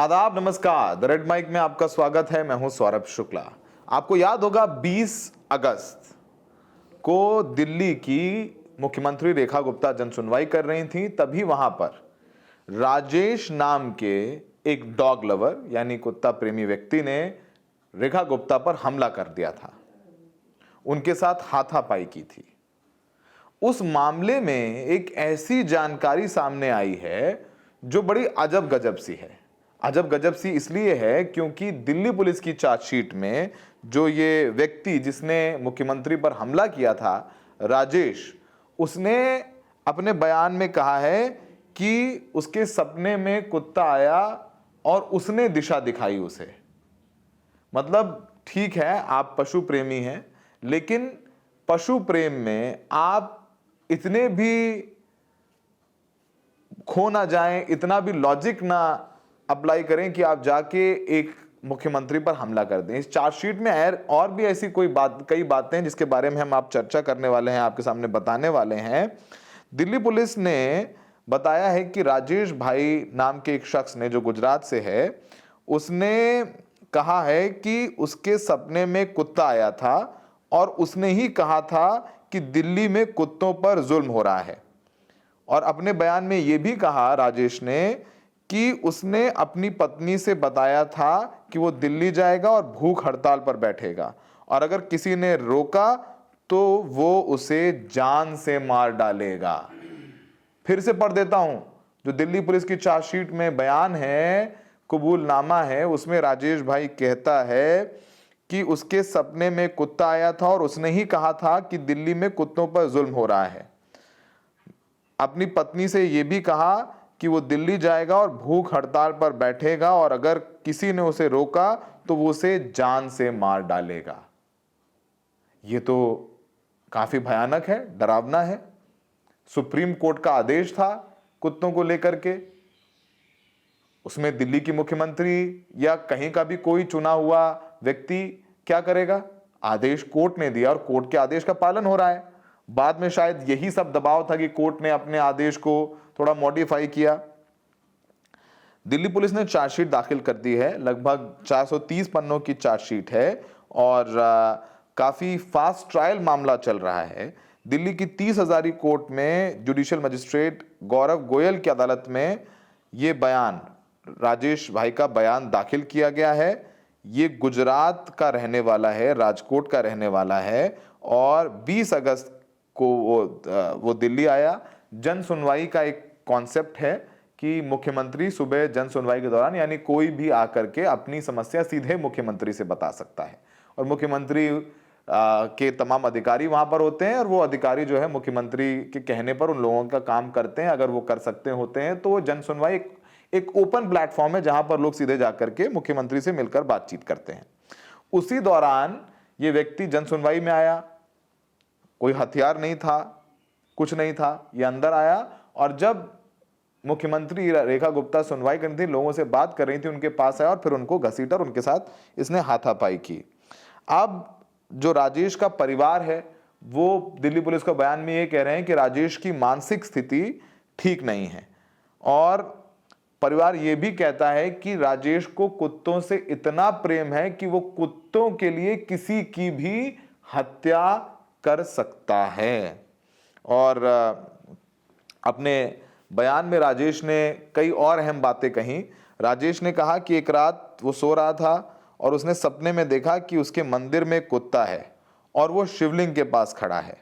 आदाब, नमस्कार। The red mic में आपका स्वागत है। मैं हूं सौरभ शुक्ला। आपको याद होगा 20 अगस्त को दिल्ली की मुख्यमंत्री रेखा गुप्ता जन सुनवाई कर रही थी। तभी वहां पर राजेश नाम के एक डॉग लवर यानी कुत्ता प्रेमी व्यक्ति ने रेखा गुप्ता पर हमला कर दिया था, उनके साथ हाथापाई की थी। उस मामले में एक ऐसी जानकारी सामने आई है जो बड़ी अजब गजब सी है। अजब गजब सी इसलिए है क्योंकि दिल्ली पुलिस की चार्जशीट में जो ये व्यक्ति जिसने मुख्यमंत्री पर हमला किया था, राजेश, उसने अपने बयान में कहा है कि उसके सपने में कुत्ता आया और उसने दिशा दिखाई उसे। मतलब ठीक है, आप पशु प्रेमी हैं, लेकिन पशु प्रेम में आप इतने भी खो ना जाएं, इतना भी लॉजिक ना अप्लाई करें कि आप जाके एक मुख्यमंत्री पर हमला कर दें। इस चार्जशीट में और भी ऐसी कई बातें जिसके बारे में हम आप चर्चा करने वाले हैं, आपके सामने बताने वाले हैं। दिल्ली पुलिस ने बताया है कि राजेश भाई नाम के एक शख्स ने, जो गुजरात से है, उसने कहा है कि उसके सपने में कुत्ता आया था और उसने ही कहा था कि दिल्ली में कुत्तों पर जुल्म हो रहा है। और अपने बयान में यह भी कहा राजेश ने कि उसने अपनी पत्नी से बताया था कि वो दिल्ली जाएगा और भूख हड़ताल पर बैठेगा और अगर किसी ने रोका तो वो उसे जान से मार डालेगा। फिर से पढ़ देता हूं, जो दिल्ली पुलिस की चार्जशीट में बयान है, कबूलनामा है, उसमें राजेश भाई कहता है कि उसके सपने में कुत्ता आया था और उसने ही कहा था कि दिल्ली में कुत्तों पर जुल्म हो रहा है। अपनी पत्नी से यह भी कहा कि वो दिल्ली जाएगा और भूख हड़ताल पर बैठेगा और अगर किसी ने उसे रोका तो वो उसे जान से मार डालेगा। ये तो काफी भयानक है, डरावना है। सुप्रीम कोर्ट का आदेश था कुत्तों को लेकर के, उसमें दिल्ली की मुख्यमंत्री या कहीं का भी कोई चुना हुआ व्यक्ति क्या करेगा? आदेश कोर्ट ने दिया और कोर्ट के आदेश का पालन हो रहा है। बाद में शायद यही सब दबाव था कि कोर्ट ने अपने आदेश को थोड़ा मॉडिफाई किया। दिल्ली पुलिस ने चार्जशीट दाखिल कर दी है, लगभग 430 पन्नों की चार्जशीट है और काफी फास्ट ट्रायल मामला चल रहा है। दिल्ली की 30 हजारी कोर्ट में जुडिशियल मजिस्ट्रेट गौरव गोयल की अदालत में यह बयान, राजेश भाई का बयान दाखिल किया गया है। ये गुजरात का रहने वाला है, राजकोट का रहने वाला है और 20 अगस्त को वो दिल्ली आया। जन सुनवाई का एक कॉन्सेप्ट है कि मुख्यमंत्री सुबह जन सुनवाई के दौरान, यानी कोई भी आकर के अपनी समस्या सीधे मुख्यमंत्री से बता सकता है और मुख्यमंत्री के तमाम अधिकारी वहां पर होते हैं और वो अधिकारी जो है मुख्यमंत्री के कहने पर उन लोगों का काम करते हैं। अगर वो कर सकते होते हैं तो जन सुनवाई एक ओपन प्लेटफॉर्म है जहां पर लोग सीधे जाकर के मुख्यमंत्री से मिलकर बातचीत करते हैं। उसी दौरान ये व्यक्ति जन सुनवाई में आया, कोई हथियार नहीं था, कुछ नहीं था, ये अंदर आया और जब मुख्यमंत्री रेखा गुप्ता सुनवाई कर रही थी, लोगों से बात कर रही थी, उनके पास आया और फिर उनको घसीटा और उनके साथ इसने हाथापाई की। अब जो राजेश का परिवार है वो दिल्ली पुलिस के बयान में ये कह रहे हैं कि राजेश की मानसिक स्थिति ठीक नहीं है और परिवार ये भी कहता है कि राजेश को कुत्तों से इतना प्रेम है कि वो कुत्तों के लिए किसी की भी हत्या कर सकता है। और अपने बयान में राजेश ने कई और अहम बातें कही। राजेश ने कहा कि एक रात वो सो रहा था और उसने सपने में देखा कि उसके मंदिर में कुत्ता है और वो शिवलिंग के पास खड़ा है।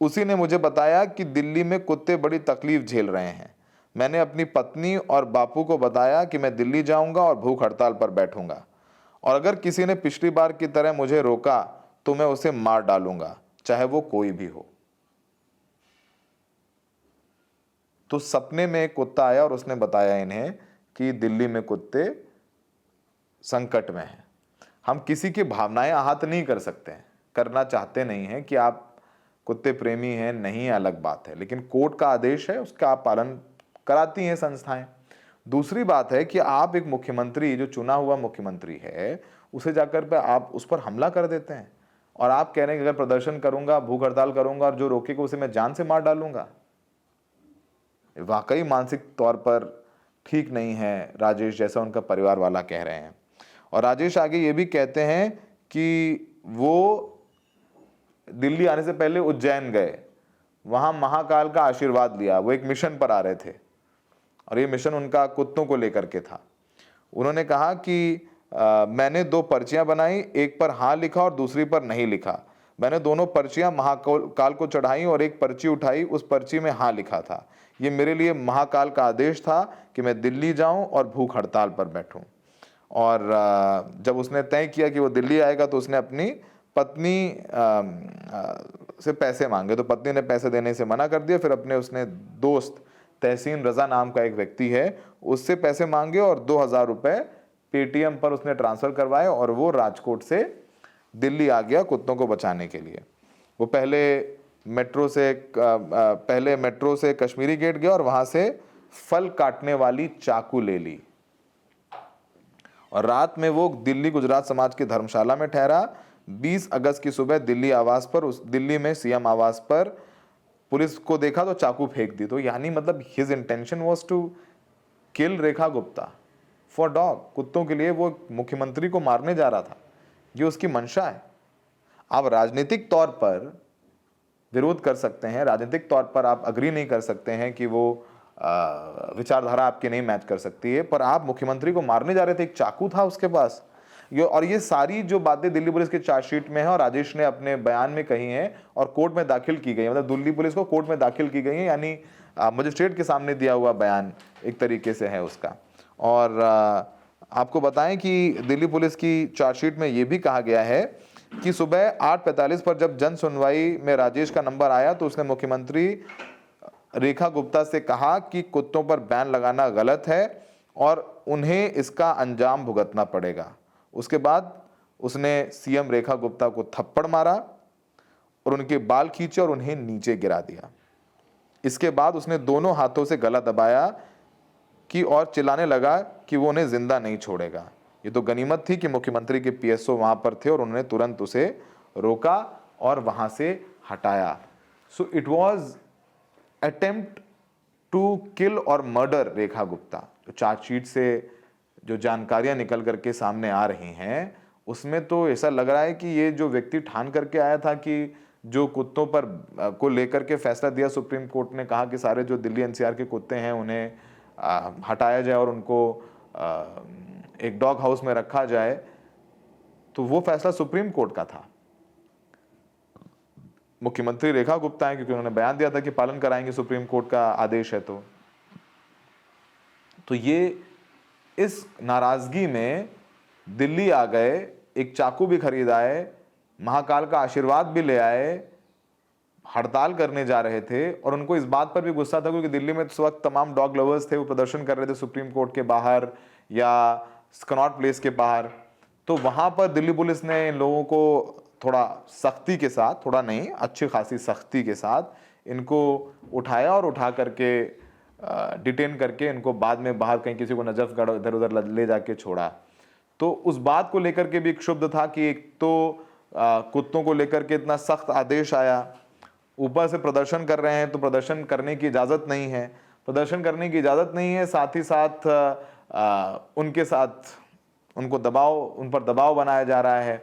उसी ने मुझे बताया कि दिल्ली में कुत्ते बड़ी तकलीफ झेल रहे हैं। मैंने अपनी पत्नी और बापू को बताया कि मैं दिल्ली जाऊंगा और भूख हड़ताल पर बैठूंगा और अगर किसी ने पिछली बार की तरह मुझे रोका तो मैं उसे मार डालूंगा, चाहे वो कोई भी हो। तो सपने में एक कुत्ता आया और उसने बताया इन्हें कि दिल्ली में कुत्ते संकट में हैं। हम किसी की भावनाएं आहत नहीं कर सकते हैं, करना चाहते नहीं हैं कि आप कुत्ते प्रेमी हैं, नहीं, अलग बात है, लेकिन कोर्ट का आदेश है, उसका आप पालन कराती हैं संस्थाएं। दूसरी बात है कि आप एक मुख्यमंत्री, जो चुना हुआ मुख्यमंत्री है, उसे जाकर पे आप उस पर हमला कर देते हैं और आप कह रहे हैं कि अगर प्रदर्शन करूंगा, भूख हड़ताल करूंगा और जो रोकेगा उसे मैं जान से मार डालूंगा। वाकई मानसिक तौर पर ठीक नहीं है राजेश, जैसा उनका परिवार वाला कह रहे हैं। और राजेश आगे ये भी कहते हैं कि वो दिल्ली आने से पहले उज्जैन गए, वहां महाकाल का आशीर्वाद लिया। वो एक मिशन पर आ रहे थे और ये मिशन उनका कुत्तों को लेकर के था। उन्होंने कहा कि मैंने 2 पर्चियां बनाई, एक पर हाँ लिखा और दूसरी पर नहीं लिखा। मैंने दोनों पर्चियां महाकाल को चढ़ाई और एक पर्ची उठाई, उस पर्ची में हाँ लिखा था। ये मेरे लिए महाकाल का आदेश था कि मैं दिल्ली जाऊं और भूख हड़ताल पर बैठूं। और जब उसने तय किया कि वो दिल्ली आएगा तो उसने अपनी पत्नी से पैसे मांगे, तो पत्नी ने पैसे देने से मना कर दिया। फिर अपने उसने दोस्त तहसीन रजा नाम का एक व्यक्ति है, उससे पैसे मांगे और 2000 रुपये पेटीएम पर उसने ट्रांसफ़र करवाए और वो राजकोट से दिल्ली आ गया कुत्तों को बचाने के लिए। वो पहले मेट्रो से कश्मीरी गेट गया और वहाँ से फल काटने वाली चाकू ले ली और रात में वो दिल्ली गुजरात समाज की धर्मशाला में ठहरा। 20 अगस्त की सुबह दिल्ली में सीएम आवास पर पुलिस को देखा तो चाकू फेंक दी। तो यानी मतलब his intention was to kill Rekha Gupta for dog, कुत्तों के लिए वो मुख्यमंत्री को मारने जा रहा था, ये उसकी मंशा है। आप राजनीतिक तौर पर विरोध कर सकते हैं, राजनीतिक तौर पर आप अग्री नहीं कर सकते हैं कि वो विचारधारा आपकी नहीं मैच कर सकती है, पर आप मुख्यमंत्री को मारने जा रहे थे, एक चाकू था उसके पास। ये सारी जो बातें दिल्ली पुलिस के चार्जशीट में है और राजेश ने अपने बयान में कही हैं और कोर्ट में दाखिल की गई, मतलब दिल्ली पुलिस को कोर्ट में दाखिल की गई है, यानी मजिस्ट्रेट के सामने दिया हुआ बयान एक तरीके से है उसका। और आपको बताएं कि दिल्ली पुलिस की चार्जशीट में ये भी कहा गया है कि सुबह 8:45 पर जब जन सुनवाई में राजेश का नंबर आया तो उसने मुख्यमंत्री रेखा गुप्ता से कहा कि कुत्तों पर बैन लगाना गलत है और उन्हें इसका अंजाम भुगतना पड़ेगा। उसके बाद उसने सीएम रेखा गुप्ता को थप्पड़ मारा और उनके बाल खींचे और उन्हें नीचे गिरा दिया। इसके बाद उसने दोनों हाथों से गला दबाया कि और चिल्लाने लगा कि वो उन्हें जिंदा नहीं छोड़ेगा। ये तो गनीमत थी कि मुख्यमंत्री के पीएसओ वहां पर थे और उन्होंने तुरंत उसे रोका और वहां से हटाया। So it was attempt to kill और मर्डर रेखा गुप्ता। तो चार्जशीट से जो जानकारियां निकल करके सामने आ रही हैं उसमें तो ऐसा लग रहा है कि ये जो व्यक्ति ठान करके आया था कि जो कुत्तों पर को लेकर के फैसला दिया, सुप्रीम कोर्ट ने कहा कि सारे जो दिल्ली एनसीआर के कुत्ते हैं उन्हें हटाया जाए और उनको एक डॉग हाउस में रखा जाए, तो वो फैसला सुप्रीम कोर्ट का था। मुख्यमंत्री रेखा गुप्ता है क्योंकि उन्होंने बयान दिया था कि पालन कराएंगे, सुप्रीम कोर्ट का आदेश है। तो ये इस नाराजगी में दिल्ली आ गए, एक चाकू भी खरीद आए, महाकाल का आशीर्वाद भी ले आए, हड़ताल करने जा रहे थे और उनको इस बात पर भी गुस्सा था क्योंकि दिल्ली में उस वक्त तमाम डॉग लवर्स थे, वो प्रदर्शन कर रहे थे सुप्रीम कोर्ट के बाहर या कनॉट प्लेस के बाहर। तो वहां पर दिल्ली पुलिस ने इन लोगों को थोड़ा सख्ती के साथ, थोड़ा नहीं अच्छी खासी सख्ती के साथ इनको उठाया और उठा करके डिटेन करके इनको बाद में बाहर कहीं किसी को नजफगढ़ इधर उधर ले जाके छोड़ा। तो उस बात को लेकर के भी क्षुब्ध था कि एक तो कुत्तों को लेकर के इतना सख्त आदेश आया, ऊपर से प्रदर्शन कर रहे हैं तो प्रदर्शन करने की इजाज़त नहीं है, प्रदर्शन करने की इजाज़त नहीं है, साथ ही साथ उनके साथ उन पर दबाव बनाया जा रहा है,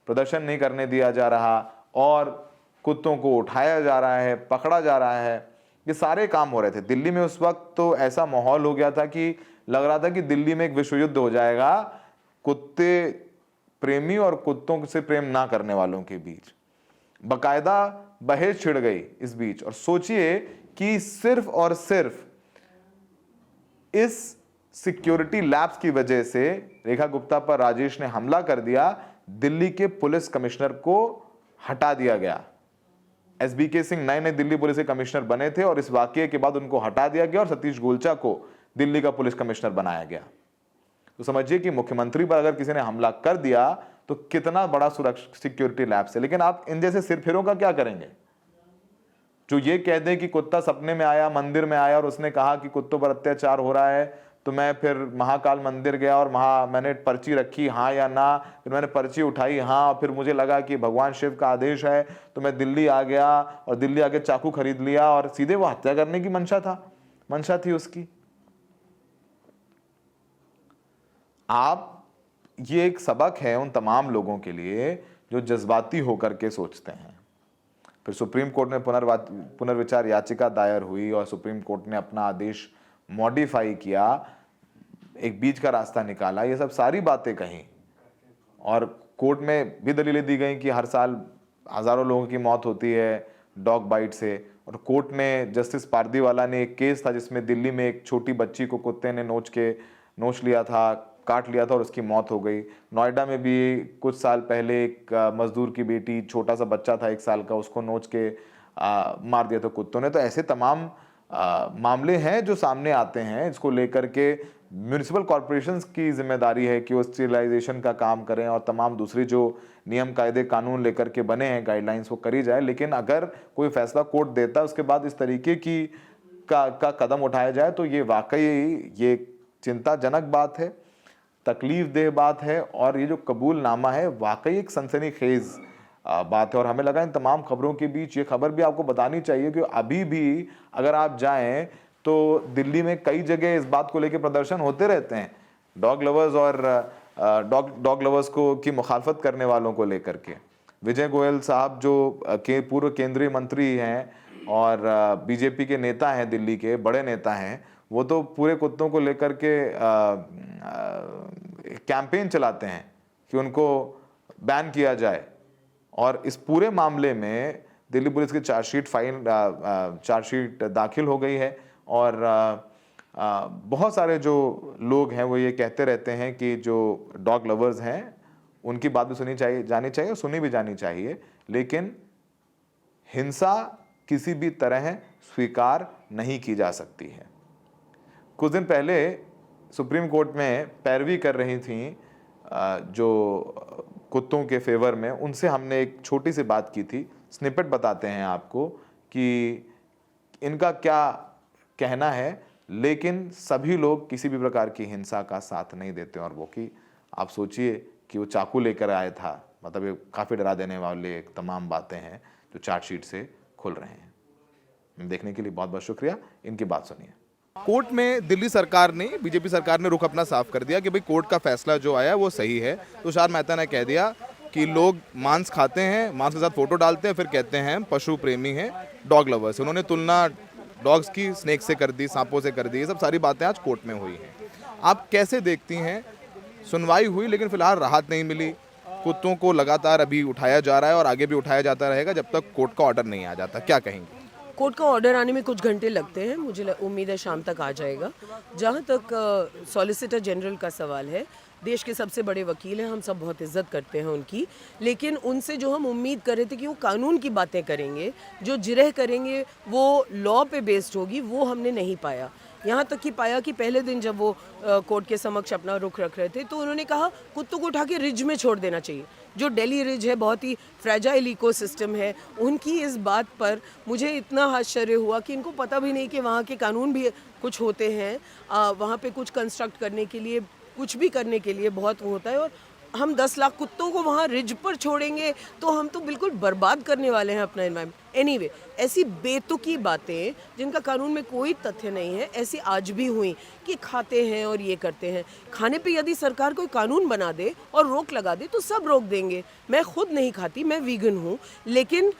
प्रदर्शन नहीं करने दिया जा रहा और कुत्तों को उठाया जा रहा है, पकड़ा जा रहा है, ये सारे काम हो रहे थे दिल्ली में। उस वक्त तो ऐसा माहौल हो गया था कि लग रहा था कि दिल्ली में एक विश्व युद्ध हो जाएगा कुत्ते प्रेमी और कुत्तों से प्रेम ना करने वालों के बीच। बकायदा बहस छिड़ गई इस बीच। और सोचिए कि सिर्फ और सिर्फ इस सिक्योरिटी लैप्स की वजह से रेखा गुप्ता पर राजेश ने हमला कर दिया, दिल्ली के पुलिस कमिश्नर को हटा दिया गया। एसबीके सिंह नए दिल्ली पुलिस के कमिश्नर बने थे और इस वाकये के बाद उनको हटा दिया गया और सतीश गोलचा को दिल्ली का पुलिस कमिश्नर बनाया गया। तो समझिए कि मुख्यमंत्री पर अगर किसी ने हमला कर दिया तो कितना बड़ा सुरक्षा सिक्योरिटी लैप्स है। लेकिन आप इन जैसे सिरफिरों का क्या करेंगे जो ये कह दे कि कुत्ता सपने में आया, मंदिर में आया और उसने कहा कि कुत्तों पर अत्याचार हो रहा है, तो मैं फिर महाकाल मंदिर गया और मैंने पर्ची रखी हाँ या ना, फिर मैंने पर्ची उठाई हाँ, फिर मुझे लगा कि भगवान शिव का आदेश है तो मैं दिल्ली आ गया और दिल्ली आके चाकू खरीद लिया और सीधे वो हत्या करने की मंशा थी उसकी। आप, ये एक सबक है उन तमाम लोगों के लिए जो जज्बाती होकर के सोचते हैं। फिर सुप्रीम कोर्ट में पुनर्विचार याचिका दायर हुई और सुप्रीम कोर्ट ने अपना आदेश मॉडिफाई किया, एक बीच का रास्ता निकाला, ये सब सारी बातें कहीं और कोर्ट में भी दलीलें दी गई कि हर साल हज़ारों लोगों की मौत होती है डॉग बाइट से। और कोर्ट ने, जस्टिस पारदीवाला ने एक केस था जिसमें दिल्ली में एक छोटी बच्ची को कुत्ते ने नोच लिया था, काट लिया था और उसकी मौत हो गई। नोएडा में भी कुछ साल पहले एक मजदूर की बेटी, छोटा सा बच्चा था 1 साल का, उसको नोच के मार दिया था कुत्तों ने। तो ऐसे तमाम मामले हैं जो सामने आते हैं, इसको लेकर के म्यूनिसिपल कॉरपोरेशंस की जिम्मेदारी है कि वो स्टेरिलाइजेशन का काम करें और तमाम दूसरी जो नियम कायदे कानून लेकर के बने हैं गाइडलाइंस वो करी जाए। लेकिन अगर कोई फैसला कोर्ट देता है उसके बाद इस तरीके की का कदम उठाया जाए तो ये वाकई ये चिंताजनक बात है, तकलीफदेह बात है और ये जो कबूलनामा है वाकई एक सनसनीखेज बात है। और हमें लगा इन तमाम खबरों के बीच ये खबर भी आपको बतानी चाहिए कि अभी भी अगर आप जाएं तो दिल्ली में कई जगह इस बात को लेकर प्रदर्शन होते रहते हैं, डॉग लवर्स और डॉग लवर्स को की मुखालफत करने वालों को लेकर के। विजय गोयल साहब जो पूर्व केंद्रीय मंत्री हैं और बीजेपी के नेता हैं, दिल्ली के बड़े नेता हैं, वो तो पूरे कुत्तों को लेकर के कैंपेन चलाते हैं कि उनको बैन किया जाए। और इस पूरे मामले में दिल्ली पुलिस की चार्जशीट दाखिल हो गई है और बहुत सारे जो लोग हैं वो ये कहते रहते हैं कि जो डॉग लवर्स हैं उनकी बात भी जानी चाहिए और सुनी भी जानी चाहिए, लेकिन हिंसा किसी भी तरह स्वीकार नहीं की जा सकती है। कुछ दिन पहले सुप्रीम कोर्ट में पैरवी कर रही थी जो कुत्तों के फेवर में, उनसे हमने एक छोटी सी बात की थी, स्निपेट बताते हैं आपको कि इनका क्या कहना है। लेकिन सभी लोग किसी भी प्रकार की हिंसा का साथ नहीं देते और वो कि आप सोचिए कि वो चाकू लेकर आया था, मतलब ये काफ़ी डरा देने वाले तमाम बातें हैं जो चार्जशीट से खुल रहे हैं। देखने के लिए बहुत बहुत शुक्रिया। इनकी बात सुनिए। कोर्ट में दिल्ली सरकार ने, बीजेपी सरकार ने रुख अपना साफ कर दिया कि भाई कोर्ट का फैसला जो आया वो सही है। तुषार मेहता ने कह दिया कि लोग मांस खाते हैं, मांस के साथ फोटो डालते हैं, फिर कहते हैं पशु प्रेमी हैं, डॉग लवर्स। उन्होंने तुलना डॉग्स की स्नेक से कर दी, सांपों से कर दी। ये सब सारी बातें आज कोर्ट में हुई हैं। आप कैसे देखती हैं? सुनवाई हुई लेकिन फिलहाल राहत नहीं मिली, कुत्तों को लगातार अभी उठाया जा रहा है और आगे भी उठाया जाता रहेगा जब तक कोर्ट का ऑर्डर नहीं आ जाता। क्या कहेंगे? कोर्ट का ऑर्डर आने में कुछ घंटे लगते हैं, मुझे उम्मीद है शाम तक आ जाएगा। जहाँ तक सॉलिसिटर जनरल का सवाल है, देश के सबसे बड़े वकील हैं, हम सब बहुत इज्जत करते हैं उनकी, लेकिन उनसे जो हम उम्मीद कर रहे थे कि वो कानून की बातें करेंगे, जो जिरह करेंगे वो लॉ पे बेस्ड होगी, वो हमने नहीं पाया। यहाँ तक कि पाया कि पहले दिन जब वो कोर्ट के समक्ष अपना रुख रख रहे थे तो उन्होंने कहा कुत्तों को उठा के रिज में छोड़ देना चाहिए। जो दिल्ली रिज है बहुत ही फ्रेजाइल इकोसिस्टम है, उनकी इस बात पर मुझे इतना आश्चर्य हुआ कि इनको पता भी नहीं कि वहाँ के कानून भी कुछ होते हैं, वहाँ पे कुछ कंस्ट्रक्ट करने के लिए, कुछ भी करने के लिए बहुत वो होता है। और हम 10 लाख कुत्तों को वहाँ रिज पर छोड़ेंगे तो हम तो बिल्कुल बर्बाद करने वाले हैं अपना एनवायरनमेंट। एनीवे, ऐसी बेतुकी बातें जिनका कानून में कोई तथ्य नहीं है, ऐसी आज भी हुई कि खाते हैं और ये करते हैं। खाने पे यदि सरकार कोई कानून बना दे और रोक लगा दे तो सब रोक देंगे। मैं खुद नहीं खाती, मैं वीगन हूँ, लेकिन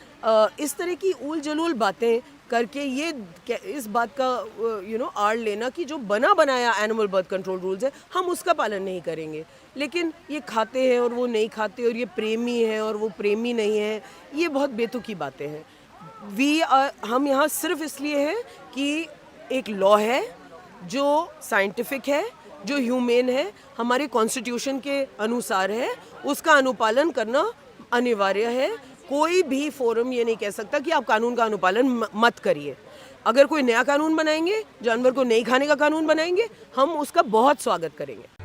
इस तरह की ऊल जलूल बातें करके ये इस बात का आड़ लेना कि जो बना बनाया एनिमल बर्थ कंट्रोल रूल्स है हम उसका पालन नहीं करेंगे, लेकिन ये खाते हैं और वो नहीं खाते, और ये प्रेमी है और वो प्रेमी नहीं है, ये बहुत बेतुकी बातें हैं। हम यहाँ सिर्फ इसलिए हैं कि एक लॉ है जो साइंटिफिक है, जो ह्यूमेन है, हमारे कॉन्स्टिट्यूशन के अनुसार है, उसका अनुपालन करना अनिवार्य है। कोई भी फोरम ये नहीं कह सकता कि आप कानून का अनुपालन मत करिए। अगर कोई नया कानून बनाएंगे, जानवर को नहीं खाने का कानून बनाएंगे, हम उसका बहुत स्वागत करेंगे।